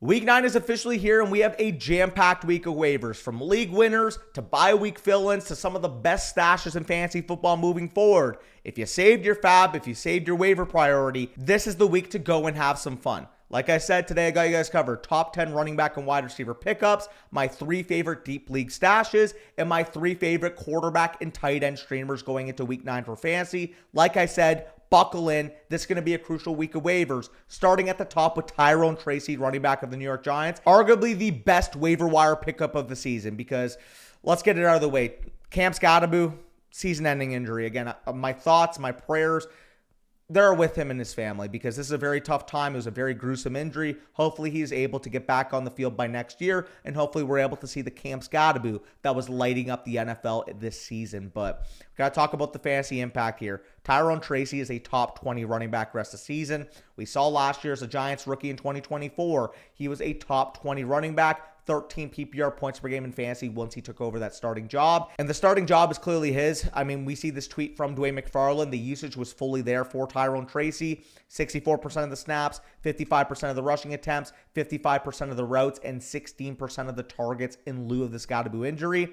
Week 9 is officially here, and we have a jam-packed week of waivers, from league winners to bye-week fill-ins to some of the best stashes in fantasy football moving forward. If you saved your fab, if you saved your waiver priority, this is the week to go and have some fun. Like I said, today I got you guys covered top 10 running back and wide receiver pickups, my 3 favorite deep league stashes, and my 3 favorite quarterback and tight end streamers going into week 9 for fantasy. Like I said, buckle in. This is going to be a crucial week of waivers, starting at the top with Tyrone Tracy, running back of the New York Giants. Arguably the best waiver wire pickup of the season, because let's get it out of the way. Cam Scadaboo, season-ending injury. Again, my thoughts, my prayers, they're with him and his family, because this is a very tough time. It was a very gruesome injury. Hopefully he's able to get back on the field by next year, and hopefully we're able to see the Cam Scadaboo that was lighting up the NFL this season. But we got to talk about the fantasy impact here. Tyrone Tracy is a top 20 running back rest of the season. We saw last year as a Giants rookie in 2024, he was a top 20 running back. 13 PPR points per game in fantasy once he took over that starting job. And the starting job is clearly his. I mean, we see this tweet from Dwayne McFarland. The usage was fully there for Tyrone Tracy. 64% of the snaps, 55% of the rushing attempts, 55% of the routes, and 16% of the targets in lieu of the Scadaboo injury.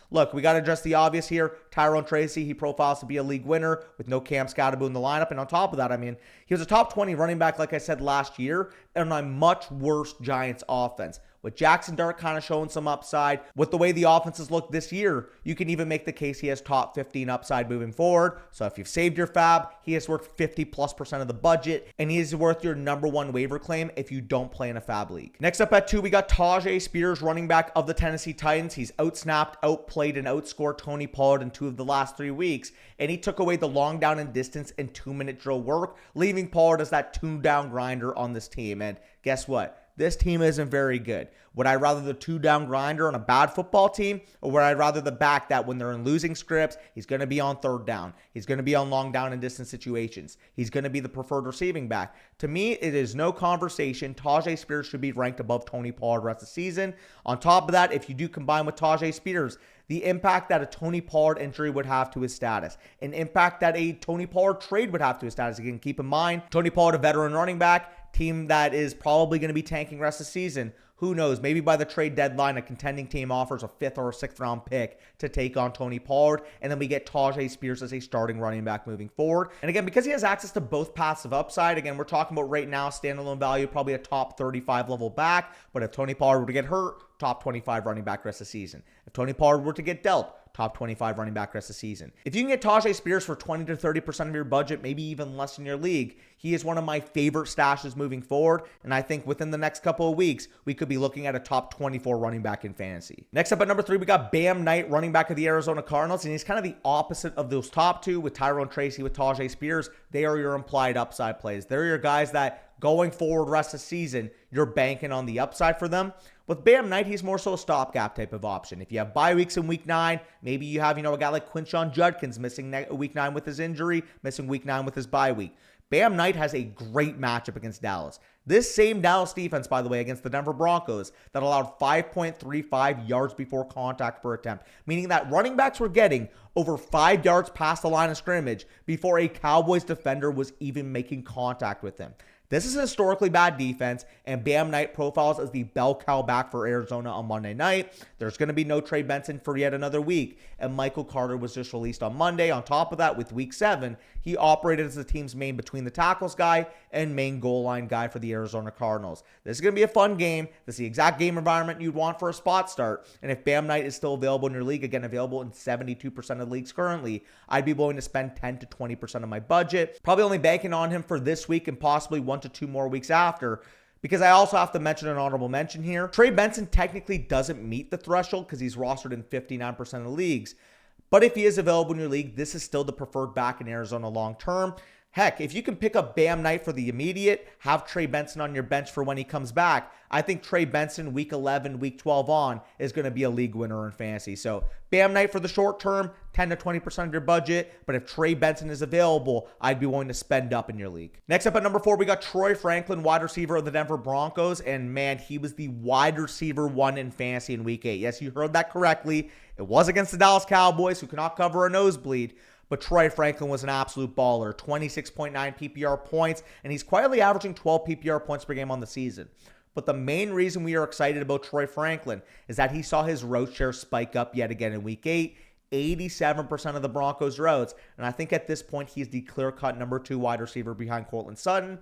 Look, we got to address the obvious here. Tyrone Tracy, he profiles to be a league winner with no Cam Scadaboo in the lineup. And on top of that, I mean, he was a top 20 running back, like I said, last year, and on a much worse Giants offense. With Jackson Dart kind of showing some upside, with the way the offenses look this year, you can even make the case he has top 15 upside moving forward. So if you've saved your fab, he is worth 50+% of the budget, and he is worth your number 1 waiver claim if you don't play in a fab league. Next up at 2, we got Tyjae Spears, running back of the Tennessee Titans. He's outsnapped, outplayed, and outscored Tony Pollard in 2 of the last 3 weeks, and he took away the long down and distance and 2-minute drill work, leaving Pollard as that 2-down grinder on this team. And guess what? This team isn't very good. Would I rather the 2-down grinder on a bad football team, or would I rather the back that when they're in losing scripts, he's going to be on 3rd down. He's going to be on long down and distance situations. He's going to be the preferred receiving back. To me, it is no conversation. Tyjae Spears should be ranked above Tony Pollard rest of the season. On top of that, if you do combine with Tyjae Spears, the impact that a Tony Pollard injury would have to his status, an impact that a Tony Pollard trade would have to his status. Again, keep in mind, Tony Pollard, a veteran running back, team that is probably going to be tanking rest of the season. Who knows? Maybe by the trade deadline, a contending team offers a 5th or a 6th round pick to take on Tony Pollard, and then we get Tyjae Spears as a starting running back moving forward. And again, because he has access to both paths of upside, again, we're talking about right now, standalone value, probably a top 35 level back, but if Tony Pollard were to get hurt, top 25 running back rest of the season. If Tony Pollard were to get dealt, top 25 running back rest of the season. If you can get Tyjae Spears for 20 to 30% of your budget, maybe even less in your league, he is one of my favorite stashes moving forward, and I think within the next couple of weeks, we could be looking at a top 24 running back in fantasy. Next up at number 3, we got Bam Knight, running back of the Arizona Cardinals, and he's kind of the opposite of those top 2 with Tyrone Tracy, with Tyjae Spears. They are your implied upside plays. They're your guys that going forward rest of the season, you're banking on the upside for them. With Bam Knight, he's more so a stopgap type of option. If you have bye weeks in week 9, maybe you have, a guy like Quinshon Judkins missing week 9 with his injury, missing week 9 with his bye week. Bam Knight has a great matchup against Dallas. This same Dallas defense, by the way, against the Denver Broncos, that allowed 5.35 yards before contact per attempt, meaning that running backs were getting over 5 yards past the line of scrimmage before a Cowboys defender was even making contact with him. This is a historically bad defense, and Bam Knight profiles as the bell cow back for Arizona on Monday night. There's going to be no Trey Benson for yet another week, and Michael Carter was just released on Monday. On top of that, with week 7, he operated as the team's main between the tackles guy and main goal line guy for the Arizona Cardinals. This is going to be a fun game. This is the exact game environment you'd want for a spot start, and if Bam Knight is still available in your league, again, available in 72% of leagues currently, I'd be willing to spend 10 to 20% of my budget. Probably only banking on him for this week and possibly 1 to 2 more weeks after, because I also have to mention an honorable mention here. Trey Benson technically doesn't meet the threshold because he's rostered in 59% of the leagues, but if he is available in your league, this is still the preferred back in Arizona long term. Heck, if you can pick up Bam Knight for the immediate, have Trey Benson on your bench for when he comes back, I think Trey Benson week 11, week 12 on is going to be a league winner in fantasy. So Bam Knight for the short term, 10 to 20% of your budget. But if Trey Benson is available, I'd be willing to spend up in your league. Next up at number 4, we got Troy Franklin, wide receiver of the Denver Broncos. And man, he was the wide receiver 1 in fantasy in week 8. Yes, you heard that correctly. It was against the Dallas Cowboys, who cannot cover a nosebleed. But Troy Franklin was an absolute baller, 26.9 PPR points, and he's quietly averaging 12 PPR points per game on the season. But the main reason we are excited about Troy Franklin is that he saw his route share spike up yet again in week 8. 87% of the Broncos' routes. And I think at this point, he's the clear-cut number 2 wide receiver behind Courtland Sutton.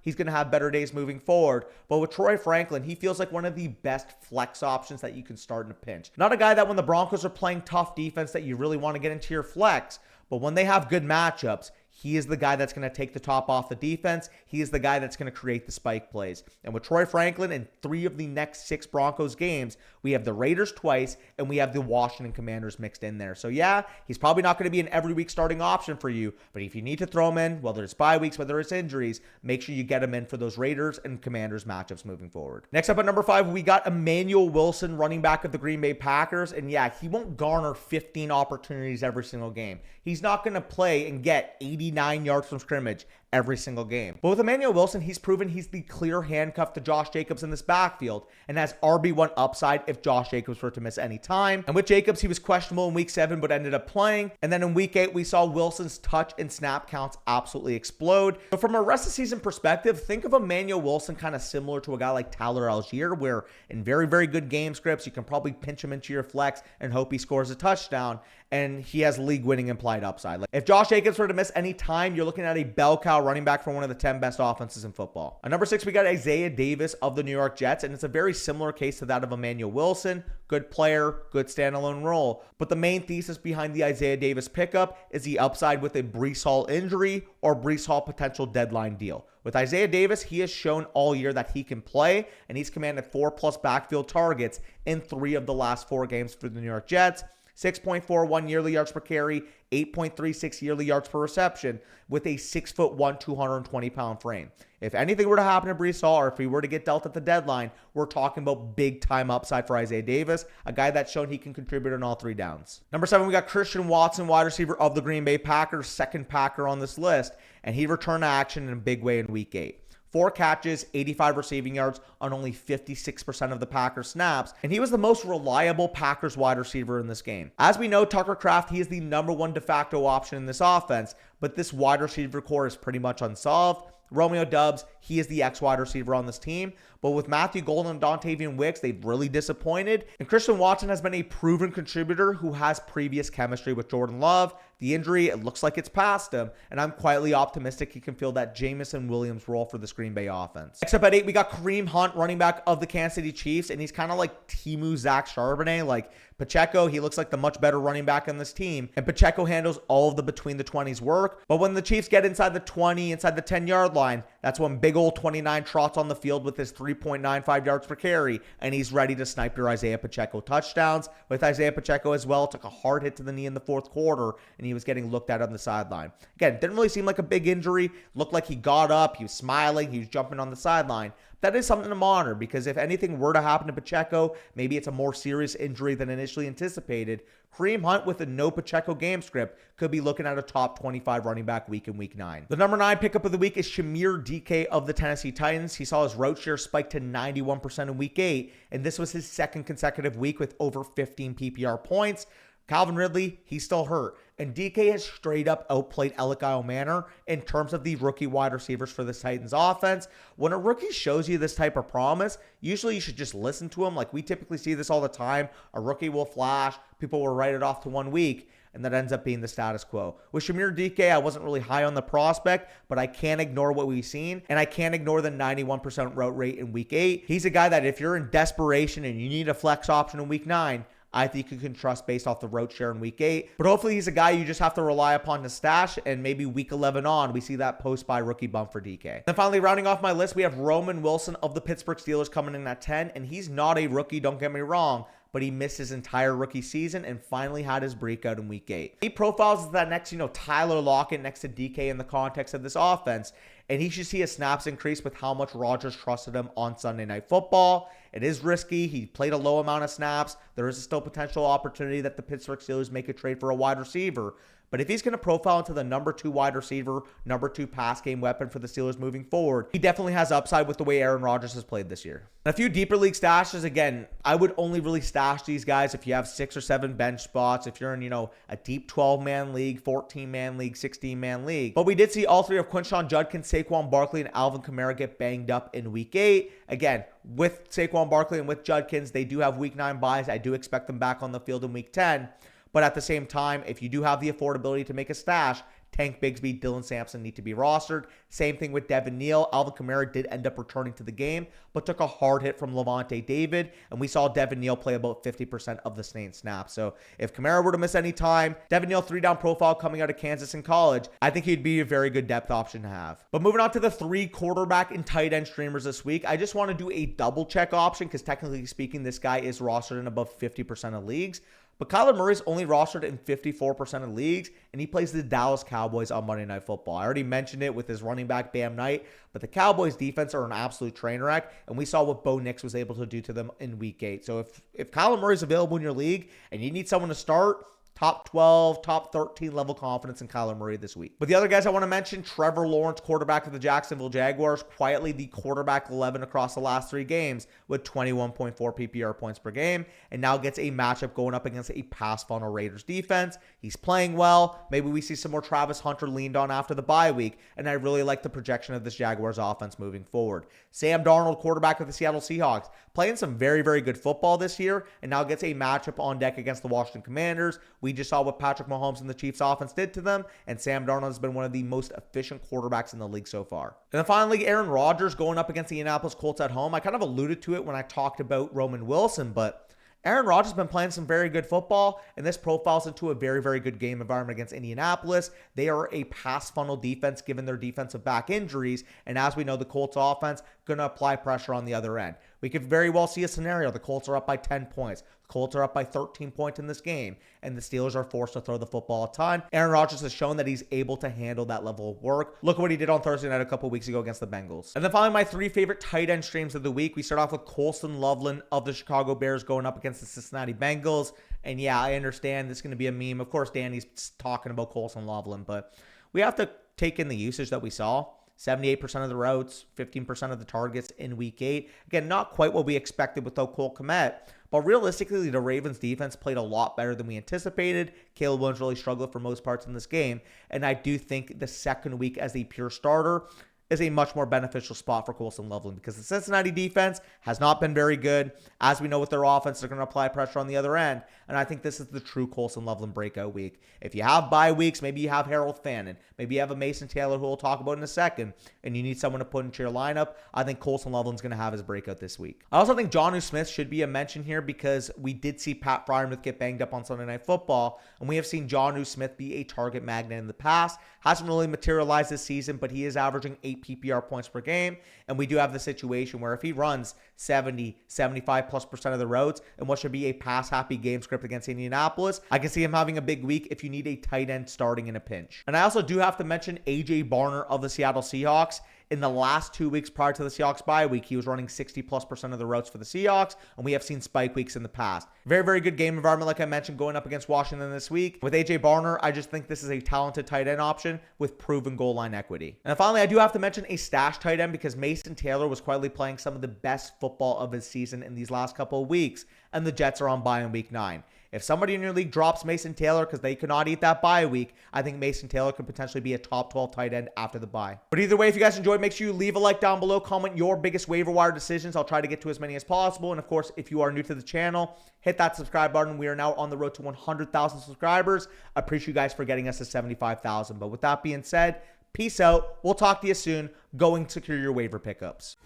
He's going to have better days moving forward. But with Troy Franklin, he feels like one of the best flex options that you can start in a pinch. Not a guy that when the Broncos are playing tough defense that you really want to get into your flex, but when they have good matchups, he is the guy that's going to take the top off the defense. He is the guy that's going to create the spike plays. And with Troy Franklin in 3 of the next 6 Broncos games, we have the Raiders twice and we have the Washington Commanders mixed in there. So yeah, he's probably not going to be an every week starting option for you. But if you need to throw him in, whether it's bye weeks, whether it's injuries, make sure you get him in for those Raiders and Commanders matchups moving forward. Next up at number 5, we got Emanuel Wilson, running back of the Green Bay Packers. And yeah, he won't garner 15 opportunities every single game. He's not going to play and get 89 yards from scrimmage every single game. But with Emanuel Wilson, he's proven he's the clear handcuff to Josh Jacobs in this backfield and has RB1 upside if Josh Jacobs were to miss any time. And with Jacobs, he was questionable in week 7 but ended up playing. And then in week 8, we saw Wilson's touch and snap counts absolutely explode. But from a rest of season perspective, think of Emanuel Wilson kind of similar to a guy like Tyler Algier, where in very, very good game scripts, you can probably pinch him into your flex and hope he scores a touchdown. And he has league-winning implied upside. Like if Josh Jacobs were to miss any time, you're looking at a bell cow running back for one of the 10 best offenses in football. At number 6, we got Isaiah Davis of the New York Jets, and it's a very similar case to that of Emanuel Wilson. Good player, good standalone role. But the main thesis behind the Isaiah Davis pickup is the upside with a Breece Hall injury or Breece Hall potential deadline deal. With Isaiah Davis, he has shown all year that he can play, and he's commanded 4+ backfield targets in 3 of the last 4 games for the New York Jets. 6.41 yearly yards per carry, 8.36 yearly yards per reception with a 6'1", 220-pound frame. If anything were to happen to Breece Hall, or if he were to get dealt at the deadline, we're talking about big-time upside for Isaiah Davis, a guy that's shown he can contribute on all 3 downs. Number 7, we got Christian Watson, wide receiver of the Green Bay Packers, second Packer on this list, and he returned to action in a big way in Week 8. 4 catches, 85 receiving yards on only 56% of the Packers snaps, and he was the most reliable Packers wide receiver in this game. As we know, Tucker Kraft, he is the number 1 de facto option in this offense, but this wide receiver core is pretty much unsolved. Romeo Doubs, he is the X-wide receiver on this team. But with Matthew Golden and Dontavian Wicks, they've really disappointed. And Christian Watson has been a proven contributor who has previous chemistry with Jordan Love. The injury, it looks like it's past him. And I'm quietly optimistic he can fill that Jameson Williams role for this Green Bay offense. Next up at 8, we got Kareem Hunt, running back of the Kansas City Chiefs. And he's kind of like Temu Zach Charbonnet. Like Pacheco, he looks like the much better running back on this team. And Pacheco handles all of the between the 20s work. But when the Chiefs get inside the 20, inside the 10-yard line, that's when big old 29 trots on the field with his 3.95 yards per carry, and he's ready to snipe your Isaiah Pacheco touchdowns. With Isaiah Pacheco as well, took a hard hit to the knee in the 4th quarter, and he was getting looked at on the sideline. Again, didn't really seem like a big injury. Looked like he got up, he was smiling, he was jumping on the sideline. That is something to monitor, because if anything were to happen to Pacheco, maybe it's a more serious injury than initially anticipated. Kareem Hunt with a no Pacheco game script could be looking at a top 25 running back week in week 9. The number 9 pickup of the week is Chimere Dike of the Tennessee Titans. He saw his route share spike to 91% in week 8, and this was his 2nd consecutive week with over 15 PPR points. Calvin Ridley, he's still hurt. And DK has straight up outplayed Kyle Manor in terms of the rookie wide receivers for this Titans offense. When a rookie shows you this type of promise, usually you should just listen to him. Like we typically see this all the time. A rookie will flash, people will write it off to 1 week, and that ends up being the status quo. With Chimere Dike, I wasn't really high on the prospect, but I can't ignore what we've seen, and I can't ignore the 91% route rate in week 8. He's a guy that if you're in desperation and you need a flex option in week 9, I think you can trust based off the road share in week 8. But hopefully he's a guy you just have to rely upon to stash, and maybe week 11 on, we see that post-bye rookie bump for DK. Then finally, rounding off my list, we have Emanuel Wilson of the Pittsburgh Steelers coming in at 10, and he's not a rookie, don't get me wrong, but he missed his entire rookie season and finally had his breakout in week 8. He profiles as that next, Tyler Lockett next to DK in the context of this offense, and he should see his snaps increase with how much Rodgers trusted him on Sunday Night Football. It is risky. He played a low amount of snaps. There is still potential opportunity that the Pittsburgh Steelers make a trade for a wide receiver. But if he's going to profile into the number 2 wide receiver, number 2 pass game weapon for the Steelers moving forward, he definitely has upside with the way Aaron Rodgers has played this year. And a few deeper league stashes, again, I would only really stash these guys if you have 6 or 7 bench spots, if you're in, a deep 12-man league, 14-man league, 16-man league. But we did see all 3 of Quinshon Judkins, Saquon Barkley, and Alvin Kamara get banged up in Week 8. Again, with Saquon Barkley and with Judkins, they do have Week 9 buys. I do expect them back on the field in Week 10. But at the same time, if you do have the affordability to make a stash, Tank Bigsby, Dylan Sampson need to be rostered. Same thing with Devin Neal. Alvin Kamara did end up returning to the game, but took a hard hit from Levante David, and we saw Devin Neal play about 50% of the snaps. So if Kamara were to miss any time, Devin Neal 3-down profile coming out of Kansas in college, I think he'd be a very good depth option to have. But moving on to the 3 quarterback and tight end streamers this week, I just want to do a double check option because technically speaking, this guy is rostered in above 50% of leagues. But Kyler Murray's only rostered in 54% of leagues, and he plays the Dallas Cowboys on Monday Night Football. I already mentioned it with his running back, Bam Knight, but the Cowboys' defense are an absolute train wreck, and we saw what Bo Nix was able to do to them in Week 8. So if Kyler Murray's available in your league and you need someone to start, top 12, top 13 level confidence in Kyler Murray this week. But the other guys I want to mention, Trevor Lawrence, quarterback of the Jacksonville Jaguars, quietly the quarterback 11 across the last 3 games with 21.4 PPR points per game, and now gets a matchup going up against a pass funnel Raiders defense. He's playing well. Maybe we see some more Travis Hunter leaned on after the bye week, and I really like the projection of this Jaguars offense moving forward. Sam Darnold, quarterback of the Seattle Seahawks, playing some very, very good football this year, and now gets a matchup on deck against the Washington Commanders. We just saw what Patrick Mahomes and the Chiefs offense did to them, and Sam Darnold has been one of the most efficient quarterbacks in the league so far. And then finally, Aaron Rodgers going up against the Indianapolis Colts at home. I kind of alluded to it when I talked about Roman Wilson, but Aaron Rodgers has been playing some very good football, and this profiles into a very, very good game environment against Indianapolis. They are a pass funnel defense given their defensive back injuries, and as we know, the Colts offense going to apply pressure on the other end. We could very well see a scenario. The Colts are up by 10 points. The Colts are up by 13 points in this game, and the Steelers are forced to throw the football a ton. Aaron Rodgers has shown that he's able to handle that level of work. Look at what he did on Thursday night a couple weeks ago against the Bengals. And then finally, my 3 favorite tight end streams of the week. We start off with Colston Loveland of the Chicago Bears going up against the Cincinnati Bengals. And yeah, I understand this is going to be a meme. Of course, Danny's talking about Colston Loveland, but we have to take in the usage that we saw. 78% of the routes, 15% of the targets in Week 8. Again, not quite what we expected without Cole Kmet, but realistically, the Ravens defense played a lot better than we anticipated. Caleb Williams really struggled for most parts in this game, and I do think the second week as a pure starter is a much more beneficial spot for Colston Loveland because the Cincinnati defense has not been very good. As we know with their offense, they're going to apply pressure on the other end, and I think this is the true Colston Loveland breakout week. If you have bye weeks, maybe you have Harold Fannin, maybe you have a Mason Taylor who we'll talk about in a second, and you need someone to put into your lineup, I think Colston Loveland's going to have his breakout this week. I also think Jonnu Smith should be a mention here because we did see Pat Freiermuth get banged up on Sunday Night Football, and we have seen Jonnu Smith be a target magnet in the past. Hasn't really materialized this season, but he is averaging 8 PPR points per game, and we do have the situation where if he runs 70, 75+% of the roads in what should be a pass-happy game script against Indianapolis, I can see him having a big week if you need a tight end starting in a pinch. And I also do have to mention AJ Barner of the Seattle Seahawks. In the last 2 weeks prior to the Seahawks bye week, he was running 60+% of the routes for the Seahawks, and we have seen spike weeks in the past. Very, very good game environment, like I mentioned, going up against Washington this week. With AJ Barner, I just think this is a talented tight end option with proven goal line equity. And finally, I do have to mention a stash tight end because Mason Taylor was quietly playing some of the best football of his season in these last couple of weeks, and the Jets are on bye in Week 9. If somebody in your league drops Mason Taylor because they could not eat that bye week, I think Mason Taylor could potentially be a top 12 tight end after the bye. But either way, if you guys enjoyed, make sure you leave a like down below, comment your biggest waiver wire decisions. I'll try to get to as many as possible. And of course, if you are new to the channel, hit that subscribe button. We are now on the road to 100,000 subscribers. I appreciate you guys for getting us to 75,000. But with that being said, peace out. We'll talk to you soon. Go and secure your waiver pickups.